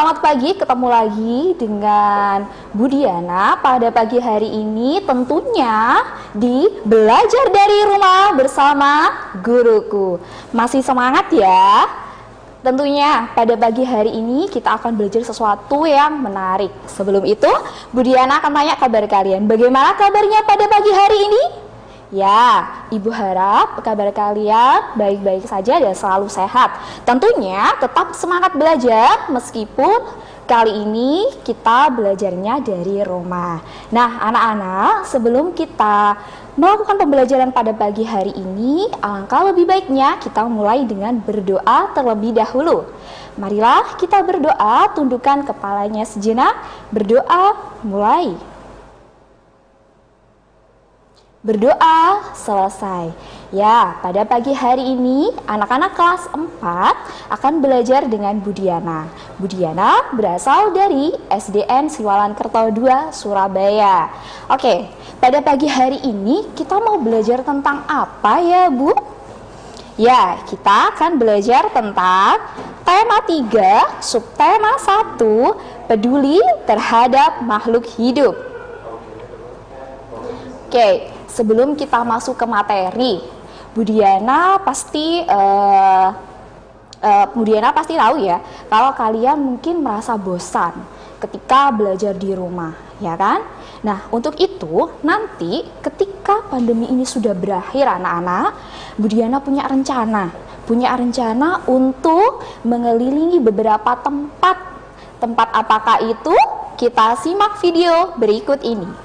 Selamat pagi, ketemu lagi dengan Bu Diana pada pagi hari ini tentunya di Belajar dari Rumah bersama Guruku. Masih semangat ya? Tentunya pada pagi hari ini kita akan belajar sesuatu yang menarik. Sebelum itu, Bu Diana akan tanya kabar kalian. Bagaimana kabarnya pada pagi hari ini? Ya, Ibu harap kabar kalian baik-baik saja dan selalu sehat. Tentunya tetap semangat belajar meskipun kali ini kita belajarnya dari rumah. Nah, anak-anak, sebelum kita melakukan pembelajaran pada pagi hari ini, alangkah lebih baiknya kita mulai dengan berdoa terlebih dahulu. Marilah kita berdoa, tundukkan kepalanya sejenak, berdoa mulai. Berdoa selesai. Ya, pada pagi hari ini anak-anak kelas 4 akan belajar dengan Bu Diana. Bu Diana berasal dari SDN Siwalan Kerto 2 Surabaya. Oke, pada pagi hari ini kita mau belajar tentang apa ya, Bu? Ya, kita akan belajar tentang tema 3, subtema 1, peduli terhadap makhluk hidup. Oke, sebelum kita masuk ke materi, Bu Diana pasti tahu ya, kalau kalian mungkin merasa bosan ketika belajar di rumah, ya kan? Nah, untuk itu nanti ketika pandemi ini sudah berakhir anak-anak, Bu Diana punya rencana untuk mengelilingi beberapa tempat. Tempat apakah itu? Kita simak video berikut ini.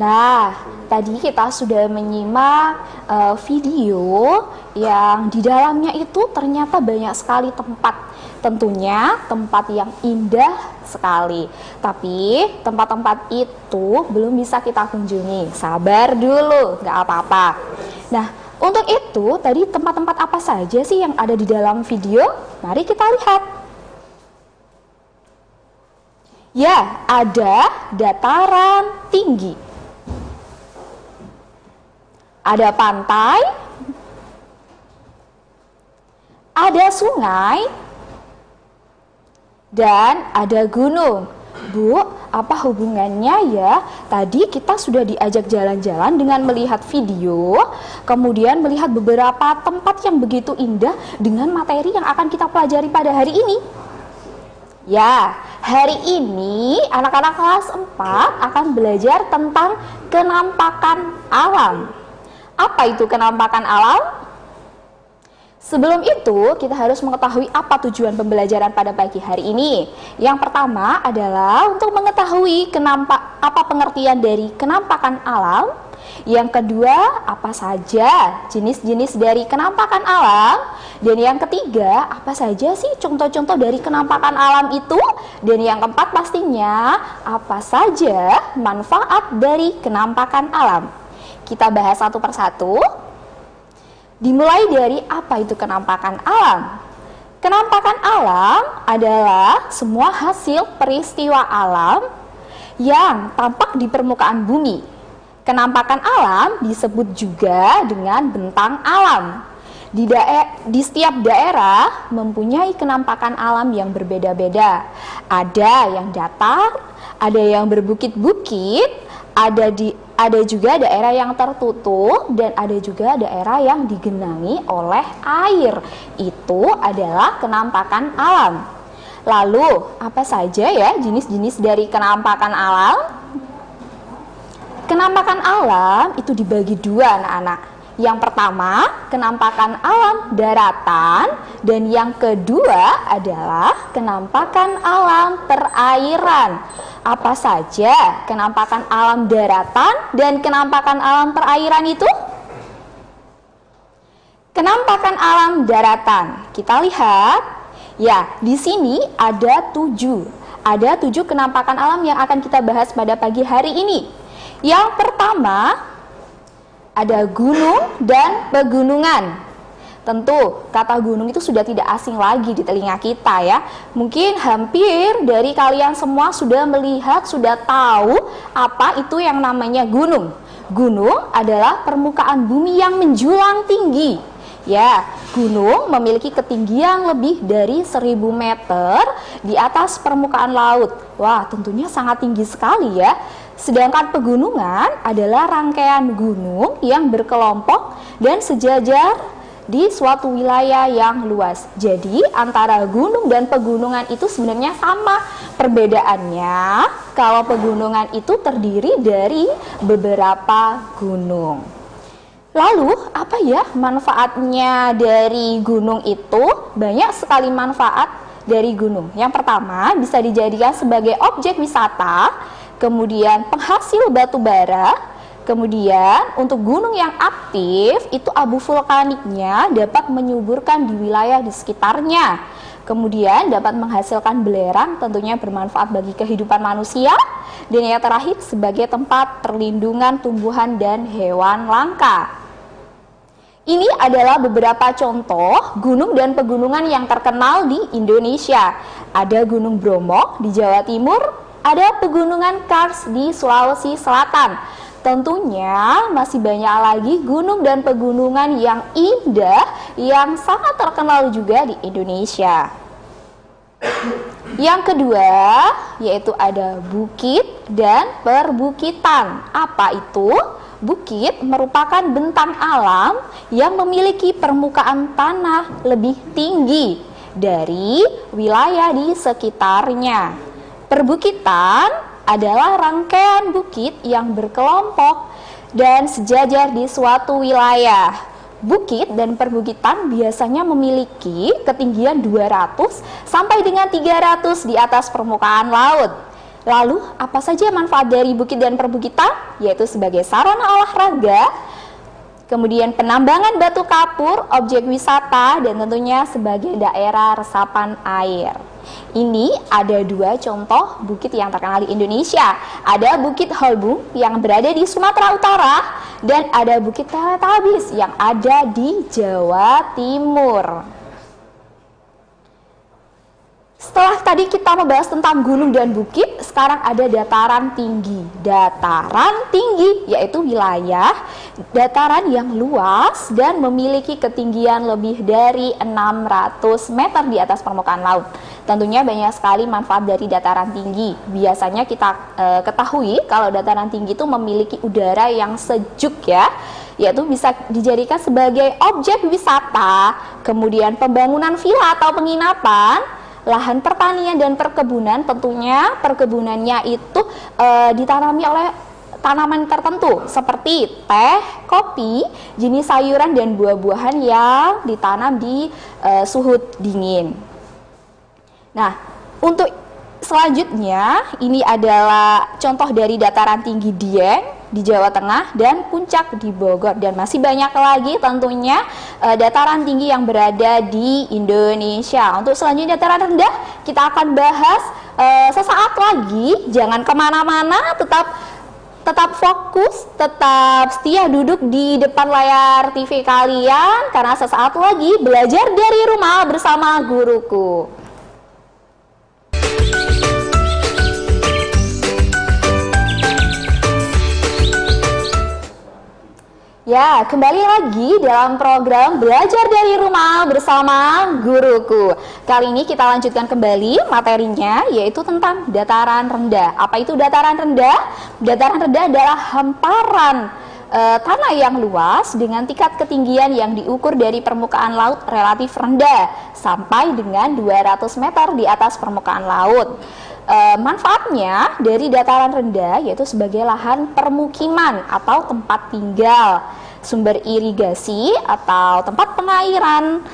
Nah, tadi kita sudah menyimak video yang di dalamnya itu ternyata banyak sekali tempat. Tentunya tempat yang indah sekali. Tapi tempat-tempat itu belum bisa kita kunjungi. Sabar dulu, nggak apa-apa. Nah, untuk itu tadi tempat-tempat apa saja sih yang ada di dalam video? Mari kita lihat. Ya, ada dataran tinggi. Ada pantai, ada sungai, dan ada gunung. Bu, apa hubungannya ya? Tadi kita sudah diajak jalan-jalan dengan melihat video, kemudian melihat beberapa tempat yang begitu indah dengan materi yang akan kita pelajari pada hari ini. Ya, hari ini anak-anak kelas 4 akan belajar tentang kenampakan alam. Apa itu kenampakan alam? Sebelum itu, kita harus mengetahui apa tujuan pembelajaran pada pagi hari ini. Yang pertama adalah untuk mengetahui apa pengertian dari kenampakan alam. Yang kedua, apa saja jenis-jenis dari kenampakan alam. Dan yang ketiga, apa saja sih contoh-contoh dari kenampakan alam itu. Dan yang keempat pastinya, apa saja manfaat dari kenampakan alam. Kita bahas satu persatu. Dimulai dari apa itu kenampakan alam. Kenampakan alam adalah semua hasil peristiwa alam yang tampak di permukaan bumi. Kenampakan alam disebut juga dengan bentang alam. Di setiap daerah mempunyai kenampakan alam yang berbeda-beda. Ada yang datar, ada yang berbukit-bukit, ada juga daerah yang tertutup dan ada juga daerah yang digenangi oleh air. Itu adalah kenampakan alam. Lalu, apa saja ya jenis-jenis dari kenampakan alam? Kenampakan alam itu dibagi dua, anak-anak. Yang pertama, kenampakan alam daratan, dan yang kedua adalah kenampakan alam perairan. Apa saja kenampakan alam daratan dan kenampakan alam perairan itu? Kenampakan alam daratan. Kita lihat, ya, di sini ada 7. Ada 7 kenampakan alam yang akan kita bahas pada pagi hari ini. Yang pertama, ada gunung dan pegunungan. Tentu kata gunung itu sudah tidak asing lagi di telinga kita ya. Mungkin hampir dari kalian semua sudah melihat, sudah tahu apa itu yang namanya gunung. Gunung adalah permukaan bumi yang menjulang tinggi. Ya, gunung memiliki ketinggian lebih dari 1000 meter di atas permukaan laut. Wah, tentunya sangat tinggi sekali ya. Sedangkan pegunungan adalah rangkaian gunung yang berkelompok dan sejajar di suatu wilayah yang luas. Jadi antara gunung dan pegunungan itu sebenarnya sama. Perbedaannya, kalau pegunungan itu terdiri dari beberapa gunung. Lalu apa ya manfaatnya dari gunung itu? Banyak sekali manfaat dari gunung. Yang pertama, bisa dijadikan sebagai objek wisata, kemudian penghasil batu bara, kemudian untuk gunung yang aktif itu abu vulkaniknya dapat menyuburkan di wilayah di sekitarnya, kemudian dapat menghasilkan belerang, tentunya bermanfaat bagi kehidupan manusia, dan yang terakhir sebagai tempat perlindungan tumbuhan dan hewan langka. Ini adalah beberapa contoh gunung dan pegunungan yang terkenal di Indonesia. Ada Gunung Bromo di Jawa Timur, ada Pegunungan Kars di Sulawesi Selatan. Tentunya masih banyak lagi gunung dan pegunungan yang indah yang sangat terkenal juga di Indonesia. Yang kedua, yaitu ada bukit dan perbukitan. Apa itu? Bukit merupakan bentang alam yang memiliki permukaan tanah lebih tinggi dari wilayah di sekitarnya. Perbukitan adalah rangkaian bukit yang berkelompok dan sejajar di suatu wilayah. Bukit dan perbukitan biasanya memiliki ketinggian 200 sampai dengan 300 di atas permukaan laut. Lalu, apa saja manfaat dari bukit dan perbukitan? Yaitu sebagai sarana olahraga, kemudian penambangan batu kapur, objek wisata, dan tentunya sebagai daerah resapan air. Ini ada 2 contoh bukit yang terkenal di Indonesia. Ada Bukit Holbung yang berada di Sumatera Utara, dan ada Bukit Teletabis yang ada di Jawa Timur. Setelah tadi kita membahas tentang gunung dan bukit, sekarang ada dataran tinggi. Dataran tinggi yaitu wilayah dataran yang luas dan memiliki ketinggian lebih dari 600 meter di atas permukaan laut. Tentunya banyak sekali manfaat dari dataran tinggi. Biasanya kita ketahui kalau dataran tinggi itu memiliki udara yang sejuk ya, yaitu bisa dijadikan sebagai objek wisata, kemudian pembangunan villa atau penginapan, lahan pertanian dan perkebunan. Tentunya perkebunannya itu ditanami oleh tanaman tertentu seperti teh, kopi, jenis sayuran dan buah-buahan yang ditanam di suhu dingin. Nah, untuk selanjutnya ini adalah contoh dari dataran tinggi Dieng di Jawa Tengah dan Puncak di Bogor, dan masih banyak lagi tentunya dataran tinggi yang berada di Indonesia. Untuk selanjutnya dataran rendah kita akan bahas sesaat lagi. Jangan kemana-mana, tetap fokus, tetap setia duduk di depan layar TV kalian, karena sesaat lagi belajar dari rumah bersama guruku. Ya, kembali lagi dalam program Belajar dari Rumah bersama Guruku. Kali ini kita lanjutkan kembali materinya, yaitu tentang dataran rendah. Apa itu dataran rendah? Dataran rendah adalah hamparan tanah yang luas dengan tingkat ketinggian yang diukur dari permukaan laut relatif rendah sampai dengan 200 meter di atas permukaan laut. Manfaatnya dari dataran rendah yaitu sebagai lahan permukiman atau tempat tinggal, sumber irigasi atau tempat pengairan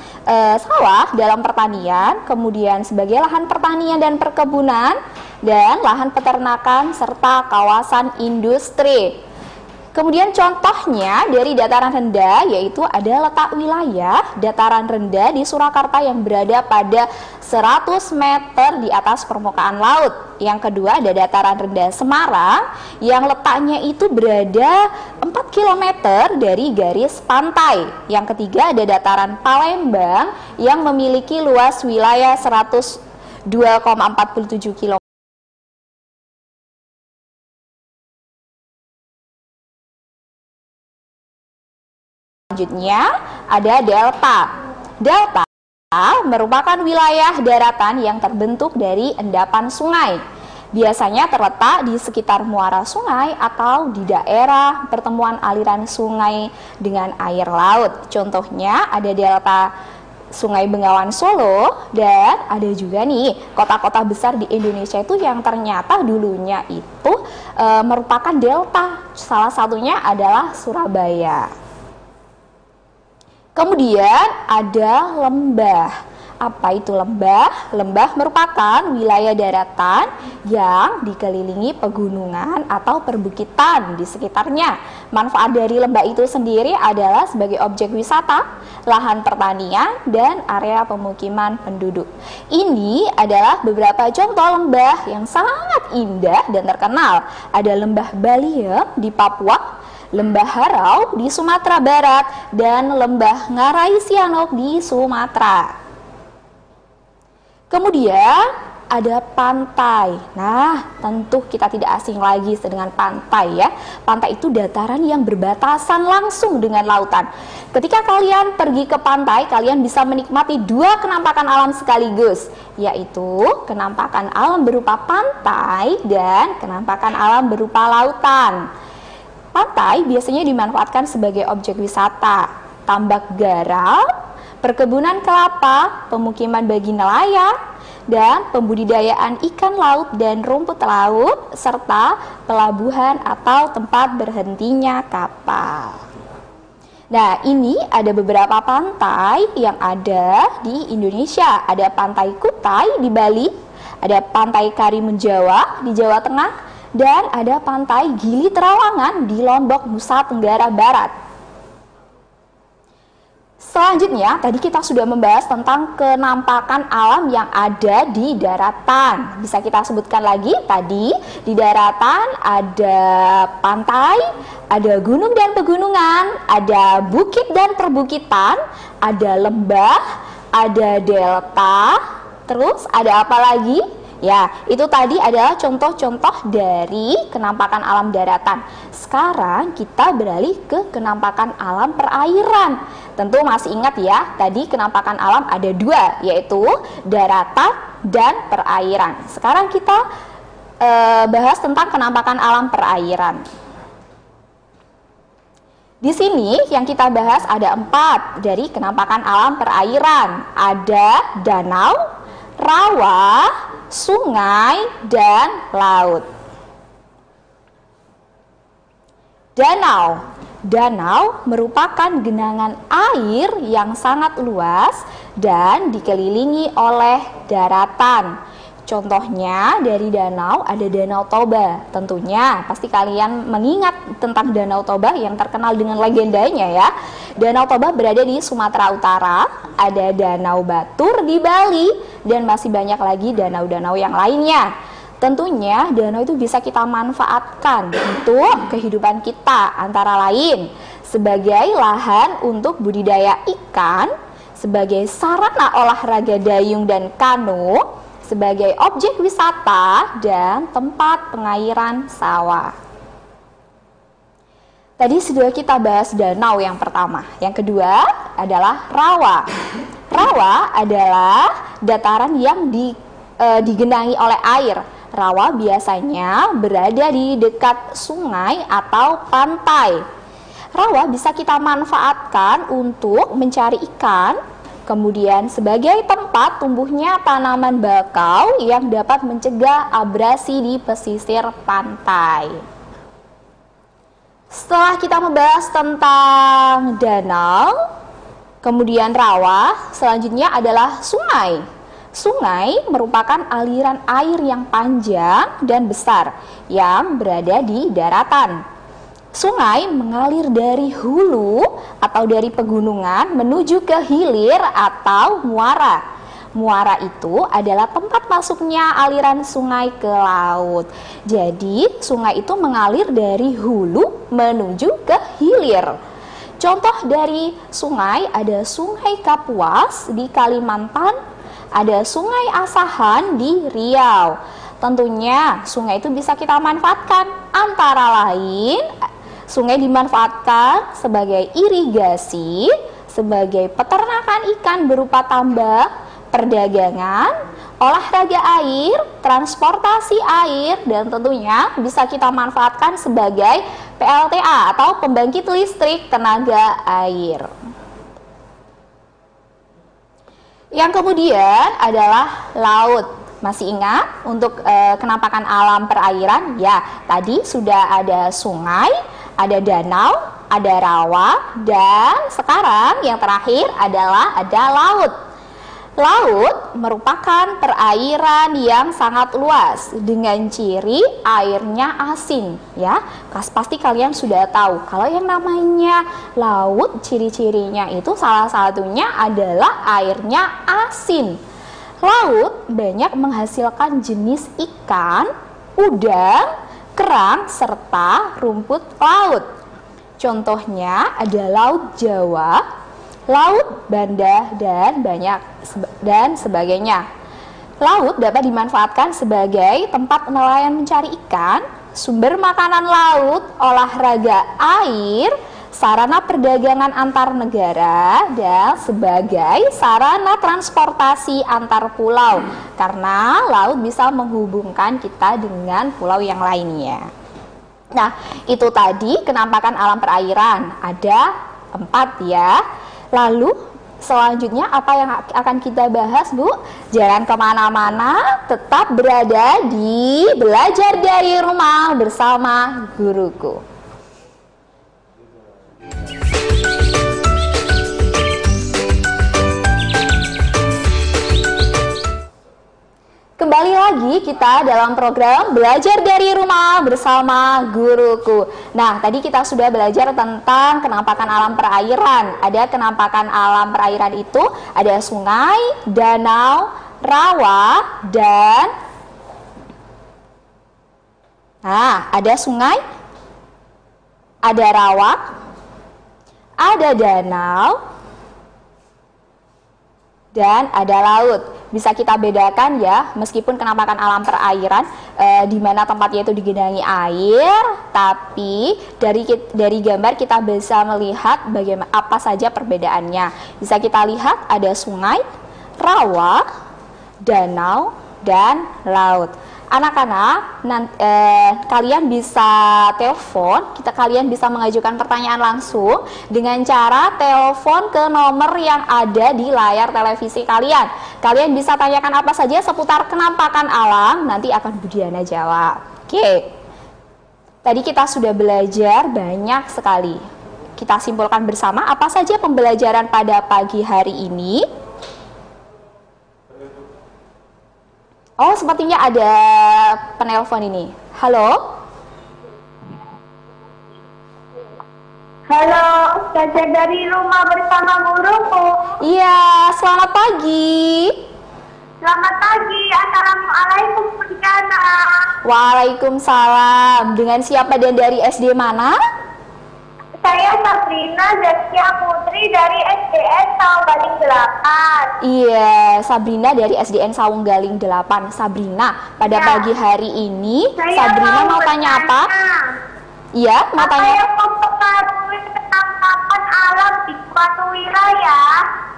sawah dalam pertanian, kemudian sebagai lahan pertanian dan perkebunan, dan lahan peternakan serta kawasan industri. Kemudian contohnya dari dataran rendah yaitu ada letak wilayah dataran rendah di Surakarta yang berada pada 100 meter di atas permukaan laut. Yang kedua ada dataran rendah Semarang yang letaknya itu berada 4 km dari garis pantai. Yang ketiga ada dataran Palembang yang memiliki luas wilayah 102,47 km. Selanjutnya ada delta. Delta merupakan wilayah daratan yang terbentuk dari endapan sungai. Biasanya terletak di sekitar muara sungai atau di daerah pertemuan aliran sungai dengan air laut. Contohnya ada delta Sungai Bengawan Solo, dan ada juga nih kota-kota besar di Indonesia itu yang ternyata dulunya itu merupakan delta. Salah satunya adalah Surabaya. Kemudian ada lembah. Apa itu lembah? Lembah merupakan wilayah daratan yang dikelilingi pegunungan atau perbukitan di sekitarnya. Manfaat dari lembah itu sendiri adalah sebagai objek wisata, lahan pertanian, dan area pemukiman penduduk. Ini adalah beberapa contoh lembah yang sangat indah dan terkenal. Ada lembah Baliem di Papua, Lembah Harau di Sumatera Barat, dan Lembah Ngarai Sianok di Sumatera. Kemudian ada pantai. Nah, tentu kita tidak asing lagi dengan pantai ya. Pantai itu dataran yang berbatasan langsung dengan lautan. Ketika kalian pergi ke pantai, kalian bisa menikmati dua kenampakan alam sekaligus, yaitu kenampakan alam berupa pantai dan kenampakan alam berupa lautan. Pantai biasanya dimanfaatkan sebagai objek wisata, tambak garam, perkebunan kelapa, pemukiman bagi nelayan, dan pembudidayaan ikan laut dan rumput laut, serta pelabuhan atau tempat berhentinya kapal. Nah, ini ada beberapa pantai yang ada di Indonesia. Ada Pantai Kutai di Bali, ada Pantai Karimunjawa di Jawa Tengah, dan ada Pantai Gili Trawangan di Lombok, Nusa Tenggara Barat. Selanjutnya, tadi kita sudah membahas tentang kenampakan alam yang ada di daratan. Bisa kita sebutkan lagi, tadi di daratan ada pantai, ada gunung dan pegunungan, ada bukit dan perbukitan, ada lembah, ada delta, terus ada apa lagi? Ya, itu tadi adalah contoh-contoh dari kenampakan alam daratan. Sekarang kita beralih ke kenampakan alam perairan. Tentu masih ingat ya, tadi kenampakan alam ada dua, yaitu daratan dan perairan. Sekarang kita bahas tentang kenampakan alam perairan. Di sini yang kita bahas ada 4 dari kenampakan alam perairan. Ada danau, rawa, sungai, dan laut. Danau merupakan genangan air yang sangat luas dan dikelilingi oleh daratan. Contohnya dari danau ada Danau Toba. Tentunya pasti kalian mengingat tentang Danau Toba yang terkenal dengan legendanya ya. Danau Toba berada di Sumatera Utara, ada Danau Batur di Bali, dan masih banyak lagi danau-danau yang lainnya. Tentunya danau itu bisa kita manfaatkan untuk kehidupan kita, antara lain sebagai lahan untuk budidaya ikan, sebagai sarana olahraga dayung dan kano, sebagai objek wisata, dan tempat pengairan sawah. Tadi sudah kita bahas danau yang pertama. Yang kedua adalah rawa. Rawa adalah dataran yang digenangi oleh air. Rawa biasanya berada di dekat sungai atau pantai. Rawa bisa kita manfaatkan untuk mencari ikan, kemudian sebagai tempat tumbuhnya tanaman bakau yang dapat mencegah abrasi di pesisir pantai. Setelah kita membahas tentang danau, kemudian rawa, selanjutnya adalah sungai. Sungai merupakan aliran air yang panjang dan besar yang berada di daratan. Sungai mengalir dari hulu atau dari pegunungan menuju ke hilir atau muara. Muara itu adalah tempat masuknya aliran sungai ke laut. Jadi, sungai itu mengalir dari hulu menuju ke hilir. Contoh dari sungai ada Sungai Kapuas di Kalimantan, ada Sungai Asahan di Riau. Tentunya sungai itu bisa kita manfaatkan, antara lain sungai dimanfaatkan sebagai irigasi, sebagai peternakan ikan berupa tambak, perdagangan, olahraga air, transportasi air, dan tentunya bisa kita manfaatkan sebagai PLTA atau pembangkit listrik tenaga air. Yang kemudian adalah laut. Masih ingat untuk kenampakan alam perairan? Ya, tadi sudah ada sungai, ada danau, ada rawa, dan sekarang yang terakhir adalah ada laut. Laut merupakan perairan yang sangat luas dengan ciri airnya asin, ya. Pasti kalian sudah tahu kalau yang namanya laut ciri-cirinya itu salah satunya adalah airnya asin. Laut banyak menghasilkan jenis ikan, udang, kerang, serta rumput laut. Contohnya ada Laut Jawa, Laut Banda, dan sebagainya. Laut dapat dimanfaatkan sebagai tempat nelayan mencari ikan, sumber makanan laut, olahraga air, sarana perdagangan antar negara, dan sebagai sarana transportasi antar pulau, karena laut bisa menghubungkan kita dengan pulau yang lainnya. Nah, itu tadi kenampakan alam perairan, ada 4 ya. Lalu selanjutnya apa yang akan kita bahas, Bu? Jangan kemana-mana, tetap berada di Belajar dari Rumah bersama Guruku. Kembali lagi kita dalam program Belajar dari Rumah bersama Guruku. Nah, tadi kita sudah belajar tentang kenampakan alam perairan. Ada kenampakan alam perairan itu ada sungai, danau, rawa, dan ada sungai, ada rawa, ada danau, dan ada laut. Bisa kita bedakan ya, meskipun kenampakan alam perairan di mana tempatnya itu digenangi air, tapi dari gambar kita bisa melihat bagaimana apa saja perbedaannya. Bisa kita lihat ada sungai, rawa, danau, dan laut. Anak-anak, kalian bisa telepon, kalian bisa mengajukan pertanyaan langsung dengan cara telepon ke nomor yang ada di layar televisi kalian. Kalian bisa tanyakan apa saja seputar kenampakan alam, nanti akan Bu Diana jawab. Oke. Tadi kita sudah belajar banyak sekali. Kita simpulkan bersama apa saja pembelajaran pada pagi hari ini. Oh, sepertinya ada penelpon ini. Halo? Halo, Belajar dari Rumah bersama Guruku. Iya, selamat pagi. Selamat pagi, Assalamualaikum Bu Diana. Waalaikumsalam. Dengan siapa dan dari SD mana? Saya Sabrina Zaskia Putri dari SDN Sawung Galing 8. Iya, Sabrina dari SDN Sawung Galing 8. Sabrina, pada pagi hari ini Sabrina mau tanya apa? Iya, mau tanya. Saya mau bertanya Patuwira ya.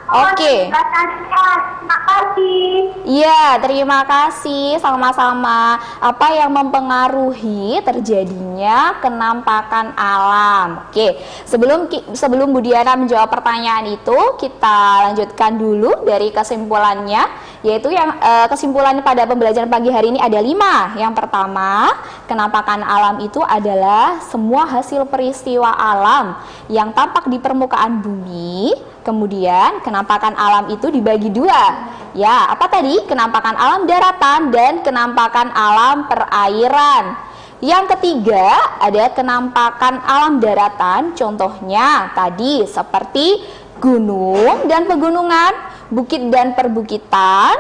Oke. Terima kasih. Iya, terima kasih, sama-sama. Apa yang mempengaruhi terjadinya kenampakan alam? Oke, sebelum Bu Diana menjawab pertanyaan itu, kita lanjutkan dulu dari kesimpulannya, yaitu yang kesimpulannya pada pembelajaran pagi hari ini ada 5. Yang pertama, kenampakan alam itu adalah semua hasil peristiwa alam yang tampak di permukaan bumi. Kemudian kenampakan alam itu dibagi 2. Ya, apa tadi? Kenampakan alam daratan dan kenampakan alam perairan. Yang ketiga ada kenampakan alam daratan, contohnya tadi seperti gunung dan pegunungan, bukit dan perbukitan,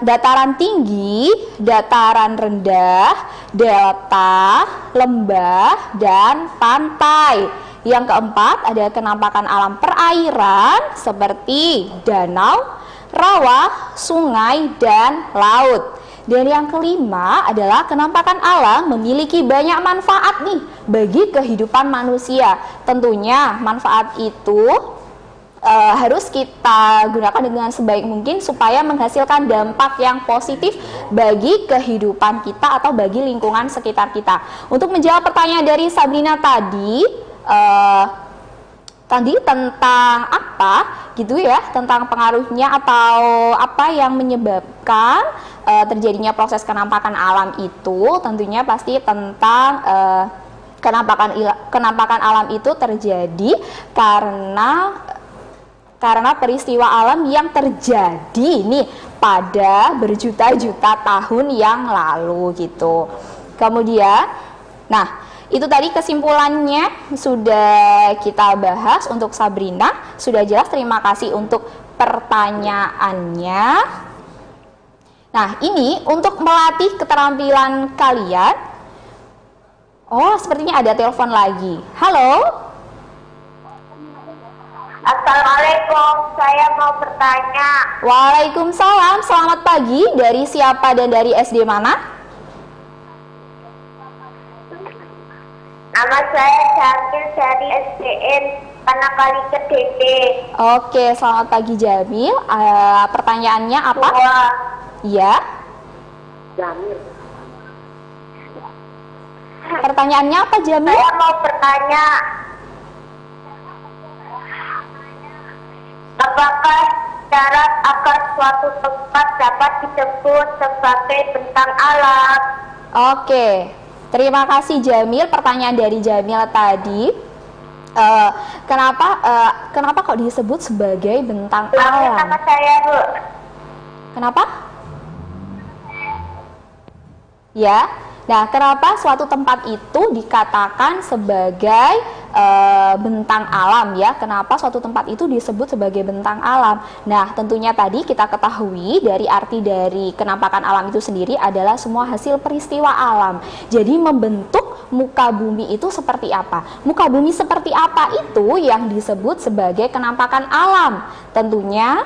dataran tinggi, dataran rendah, delta, lembah, dan pantai. Yang keempat ada kenampakan alam perairan seperti danau, rawa, sungai, dan laut. Dan yang kelima adalah kenampakan alam memiliki banyak manfaat nih bagi kehidupan manusia. Tentunya manfaat itu harus kita gunakan dengan sebaik mungkin supaya menghasilkan dampak yang positif bagi kehidupan kita atau bagi lingkungan sekitar kita. Untuk menjawab pertanyaan dari Sabrina tadi tentang apa gitu ya, tentang pengaruhnya atau apa yang menyebabkan terjadinya proses kenampakan alam itu, tentunya pasti tentang kenampakan alam itu terjadi karena peristiwa alam yang terjadi nih pada berjuta-juta tahun yang lalu gitu. Kemudian, nah itu tadi kesimpulannya sudah kita bahas untuk Sabrina, sudah jelas, terima kasih untuk pertanyaannya. Nah, ini untuk melatih keterampilan kalian. Oh, sepertinya ada telepon lagi. Halo? Assalamualaikum, saya mau bertanya. Waalaikumsalam, selamat pagi. Dari siapa dan dari SD mana? Nama saya Jamil dari SDN Panakali Kedede. Oke, selamat pagi Jamil. Pertanyaannya apa? Iya. Jamil. Pertanyaannya apa Jamil? Saya mau bertanya, apakah syarat agar suatu tempat dapat disebut sebagai bentang alam? Oke, terima kasih Jamil. Pertanyaan dari Jamil tadi, kenapa kok disebut sebagai bentang alam? Nama saya, Bu. Kenapa? Ya, nah kenapa suatu tempat itu dikatakan sebagai bentang alam ya? Kenapa suatu tempat itu disebut sebagai bentang alam? Nah, tentunya tadi kita ketahui dari arti dari kenampakan alam itu sendiri adalah semua hasil peristiwa alam. Jadi membentuk muka bumi itu seperti apa? Muka bumi seperti apa itu yang disebut sebagai kenampakan alam? Tentunya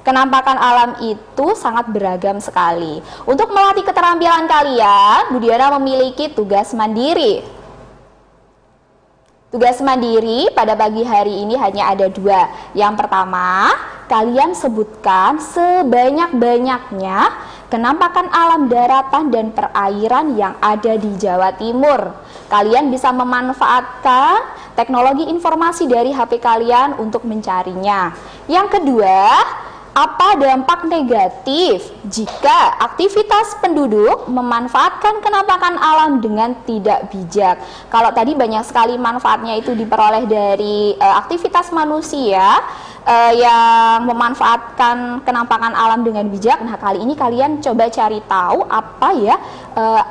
kenampakan alam itu sangat beragam sekali. Untuk melatih keterampilan kalian, Bu Diana memiliki tugas mandiri. Tugas mandiri pada pagi hari ini hanya ada 2. Yang pertama, kalian sebutkan sebanyak-banyaknya kenampakan alam daratan dan perairan yang ada di Jawa Timur. Kalian bisa memanfaatkan teknologi informasi dari HP kalian untuk mencarinya. Yang kedua, apa dampak negatif jika aktivitas penduduk memanfaatkan kenampakan alam dengan tidak bijak? Kalau tadi banyak sekali manfaatnya itu diperoleh dari aktivitas manusia yang memanfaatkan kenampakan alam dengan bijak. Nah, kali ini kalian coba cari tahu apa ya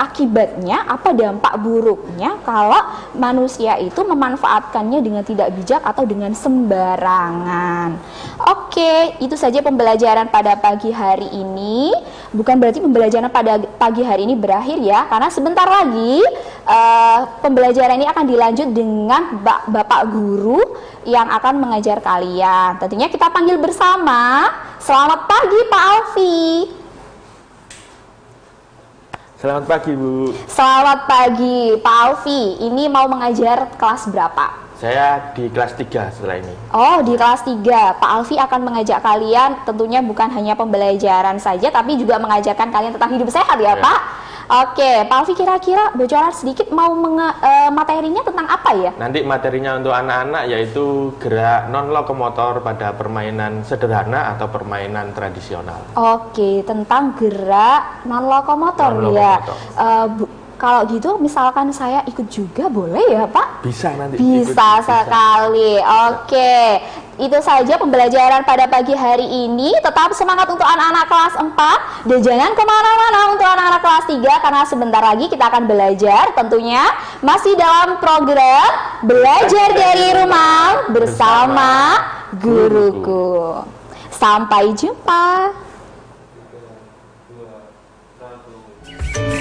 akibatnya, apa dampak buruknya kalau manusia itu memanfaatkannya dengan tidak bijak atau dengan sembarangan. Oke, itu saja pembelajaran pada pagi hari ini. Bukan berarti pembelajaran pada pagi hari ini berakhir ya, karena sebentar lagi pembelajaran ini akan dilanjut dengan Bapak Guru yang akan mengajar kalian. Tentunya kita panggil bersama. Selamat pagi Pak Alfi. Selamat pagi Bu. Selamat pagi Pak Alfi. Ini mau mengajar kelas berapa? Saya di kelas 3 setelah ini. Oh, di kelas 3. Pak Alfi akan mengajak kalian tentunya bukan hanya pembelajaran saja, tapi juga mengajarkan kalian tentang hidup sehat ya, Pak? Oke, Pak Alfi kira-kira bocoran sedikit mau materinya tentang apa ya? Nanti materinya untuk anak-anak yaitu gerak non-lokomotor pada permainan sederhana atau permainan tradisional. Oke, tentang gerak non-lokomotor ya. Kalau gitu misalkan saya ikut juga boleh ya Pak? Bisa nanti. Bisa sekali. Oke, itu saja pembelajaran pada pagi hari ini. Tetap semangat untuk anak-anak kelas 4 dan jangan kemana-mana untuk anak-anak kelas 3 karena sebentar lagi kita akan belajar tentunya masih dalam program Belajar dari Rumah bersama Guruku. Sampai jumpa. 3, 2, 1.